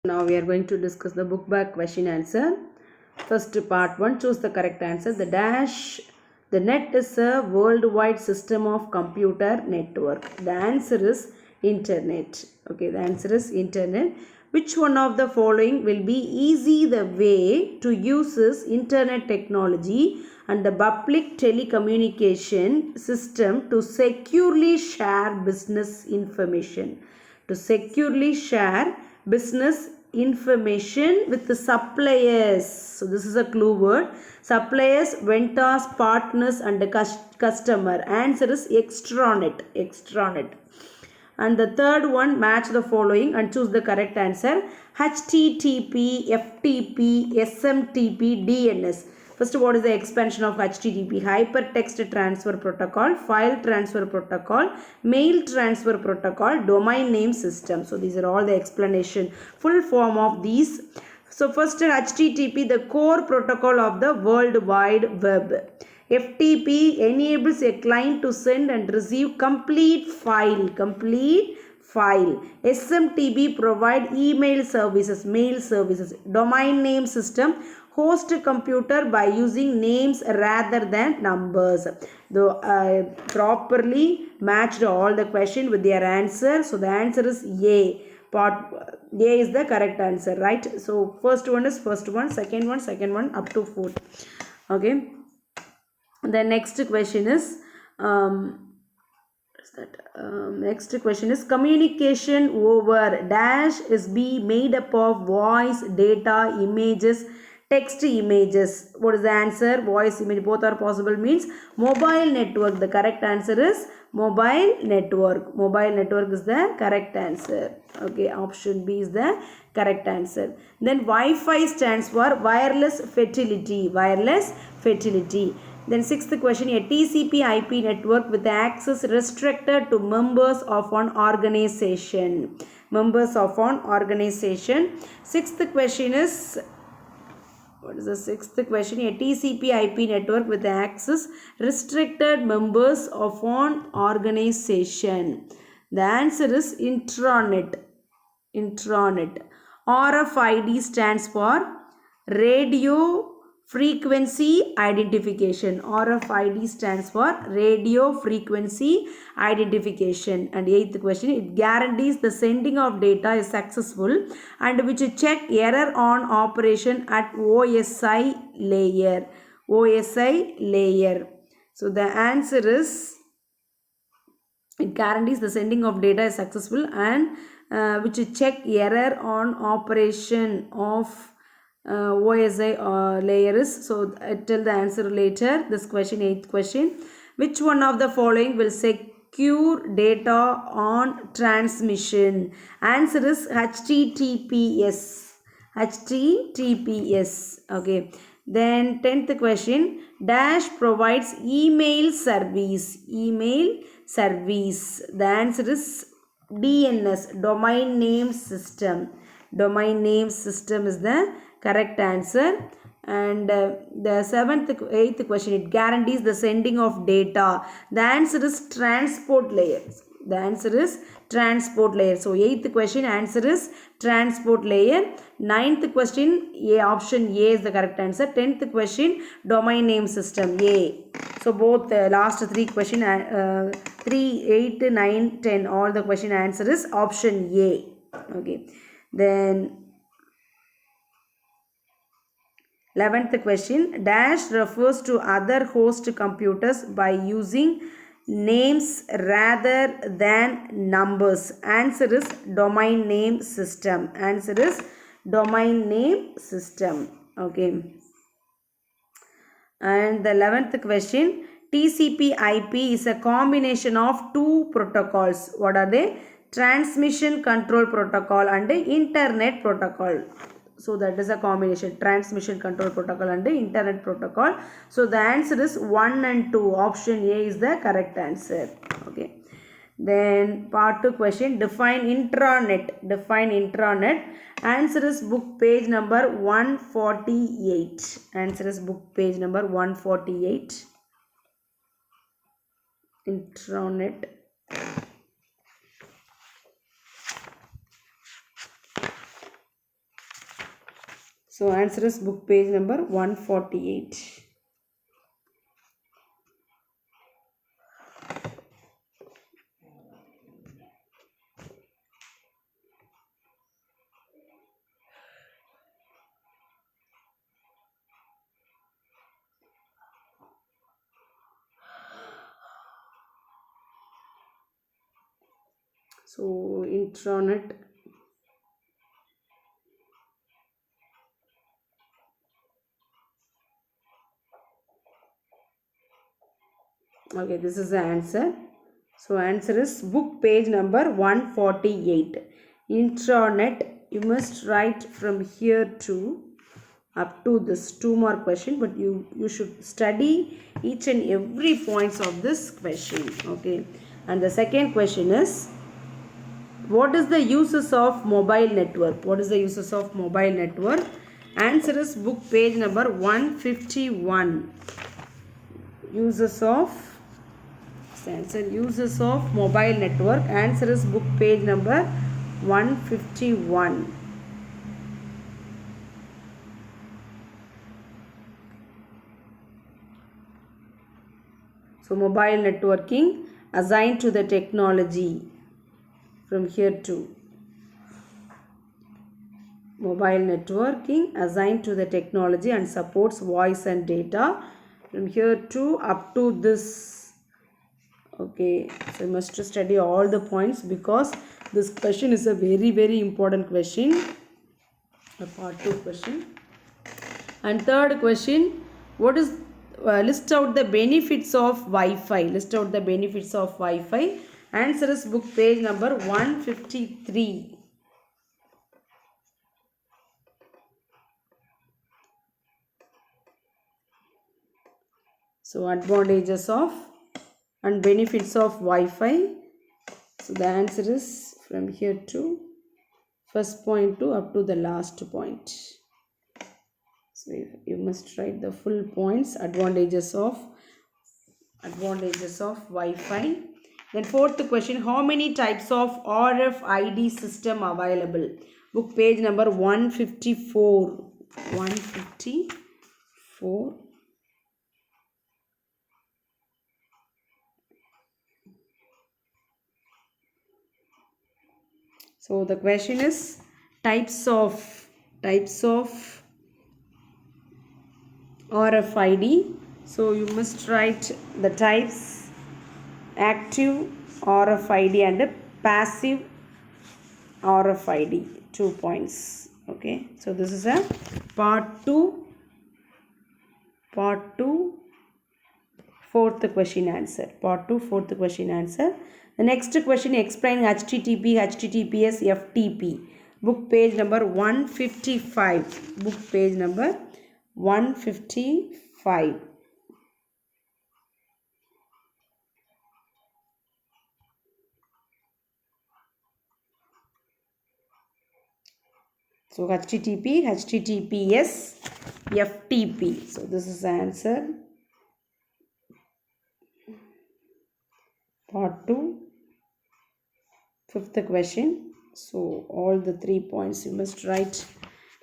Now we are going to discuss the book back question answer. First part 1, choose the correct answer. The net is a worldwide system of computer network. The answer is internet. Okay, the answer is internet. Which one of the following will be easy the way to use this internet technology and the public telecommunication system to securely share business information? To securely share business information with the suppliers. So this is a clue word. Suppliers, vendors, partners and the customer. Answer is extranet. Extranet. And the third one, match the following and choose the correct answer. HTTP, FTP, SMTP, DNS. First, what is the expansion of HTTP? Hypertext Transfer Protocol, File Transfer Protocol, Mail Transfer Protocol, Domain Name System. So these are all the explanation, full form of these. So first, HTTP, the core protocol of the World Wide Web. FTP enables a client to send and receive complete file. SMTP provide email services, mail services. Domain name system host computer by using names rather than numbers. Though properly matched all the question with their answer. So the answer is A. Part A is the correct answer, right? So first one is first one, second one up to fourth. Okay. The next question is next question is communication over dash is be made up of voice, data, images, text, images. What is the answer? Voice, image, both are possible means mobile network. The correct answer is mobile network. Mobile network is the correct answer. Okay, option B is the correct answer. Then Wi-Fi stands for wireless fidelity. Wireless fidelity. Then sixth question, a TCP IP network with access restricted to members of an organization. Members of an organization. Sixth question is, what is the sixth question? A TCP IP network with access restricted members of an organization. The answer is intranet. Intranet. RFID stands for radio frequency identification. RFID stands for radio frequency identification. And eighth question, it guarantees the sending of data is successful and which check error on operation at OSI layer. OSI layer. So the answer is, it guarantees the sending of data is successful and which check error on operation of OSI layer is. So tell the answer later. This question, eighth question. Which one of the following will secure data on transmission? Answer is HTTPS. HTTPS. Okay. Then 10th question. Dash provides email service. Email service. The answer is DNS. Domain name system. Domain name system is the correct answer. And the eighth question, it guarantees the sending of data. The answer is transport layer. The answer is transport layer. So eighth question answer is transport layer. Ninth question, A, option A is the correct answer. 10th question, domain name system, A. So both last three question 3, 8, 9, 10 all the question answer is option A. Okay. Then 11th question, dash refers to other host computers by using names rather than numbers. Answer is domain name system. Answer is domain name system. Okay. And the 11th question, TCP IP is a combination of two protocols. What are they? Transmission control protocol and internet protocol. So that is a combination, transmission control protocol and internet protocol. So the answer is 1 and 2. Option A is the correct answer. Okay. Then part 2 question, define intranet. Define intranet. Answer is book page number 148. Answer is book page number 148. Intranet. So answer is book page number 148. So intranet. Okay, this is the answer. So answer is book page number 148. Intranet, you must write from here to up to this 2 more question, but you should study each and every points of this question. Okay, and the second question is, what is the uses of mobile network? What is the uses of mobile network? Answer is book page number 151. Uses of mobile network. Answer is book page number 151. So mobile networking assigned to the technology from here to. Mobile networking assigned to the technology and supports voice and data from here to up to this. Okay, so you must study all the points because this question is a very, very important question. A part 2 question. And third question, what is list out the benefits of Wi-Fi. List out the benefits of Wi-Fi. Answer is book page number 153. So advantages of and benefits of Wi-Fi. So the answer is from here to first point to up to the last point. So you must write the full points. Advantages of Wi-Fi. Then fourth question, how many types of RFID system available? Book page number 154. 154. So the question is types of RFID. So you must write the types: active RFID and passive RFID. 2 points. Okay, so this is a part 2, fourth question answer. Part 2, fourth question answer. The next question, explain HTTP, HTTPS, FTP. Book page number 155. Book page number 155. So HTTP, HTTPS, FTP. So this is the answer. Part 2, fifth question. So all the 3 points you must write.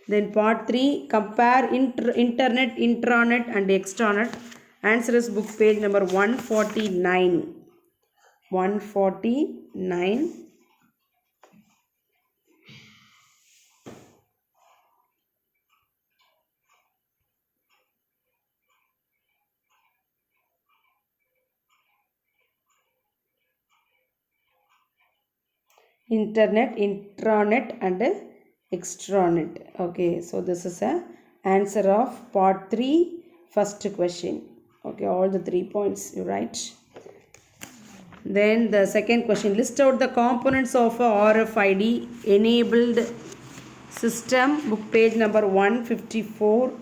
Then part 3, compare internet, intranet and extranet. Answer is book page number 149. 149. Internet, intranet and extranet. Okay, so this is a answer of part 3, first question. Okay, all the 3 points you write. Then the second question, list out the components of a RFID enabled system. Book page number 154.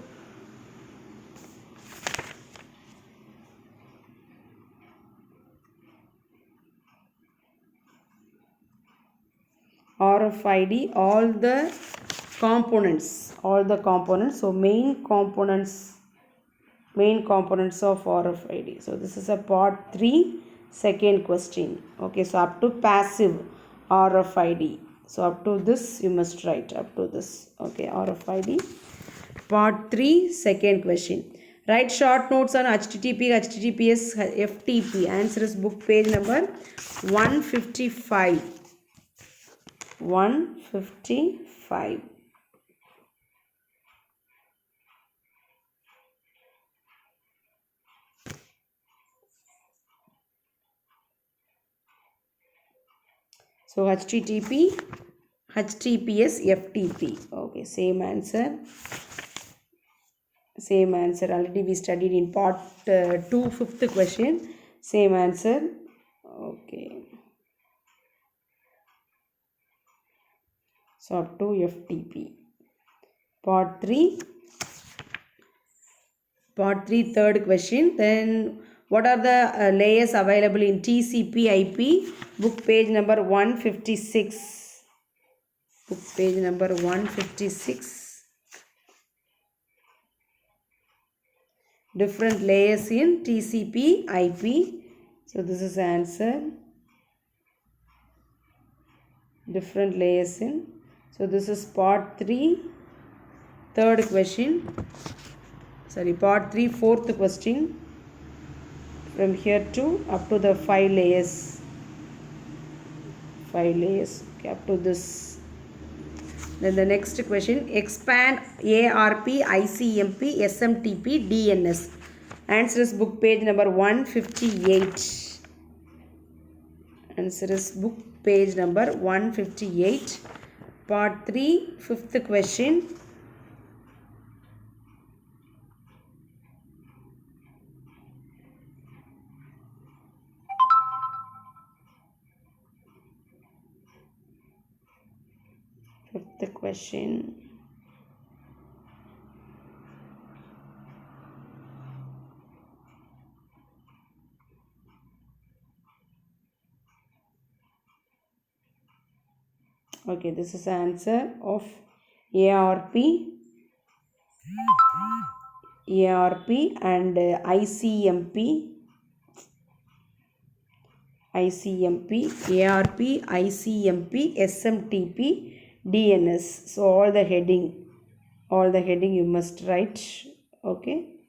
RFID, all the components. So main components of RFID. So this is a part 3, second question. Okay, so up to passive RFID. So up to this you must write, up to this. Okay, RFID. Part 3, second question. Write short notes on HTTP, HTTPS, FTP. Answer is book page number 155. 155. So HTTP, HTTPS, FTP. Okay, same answer. Same answer. Already we studied in part 2, fifth question. Same answer. Okay. So up to FTP. Part 3, third question. Then what are the layers available in TCP IP? Book page number 156. Book page number 156. Different layers in TCP IP. So this is answer. Different layers in. So this is part 3, third question. Sorry, part 3, fourth question. From here to up to the 5 layers. 5 layers. Okay, up to this. Then the next question. Expand ARP, ICMP, SMTP, DNS. Answer is book page number 158. Answer is book page number 158. Part 3, fifth question. Fifth question. Okay, this is answer of ARP and ICMP, ARP, ICMP, SMTP, DNS. So all the heading you must write. Okay.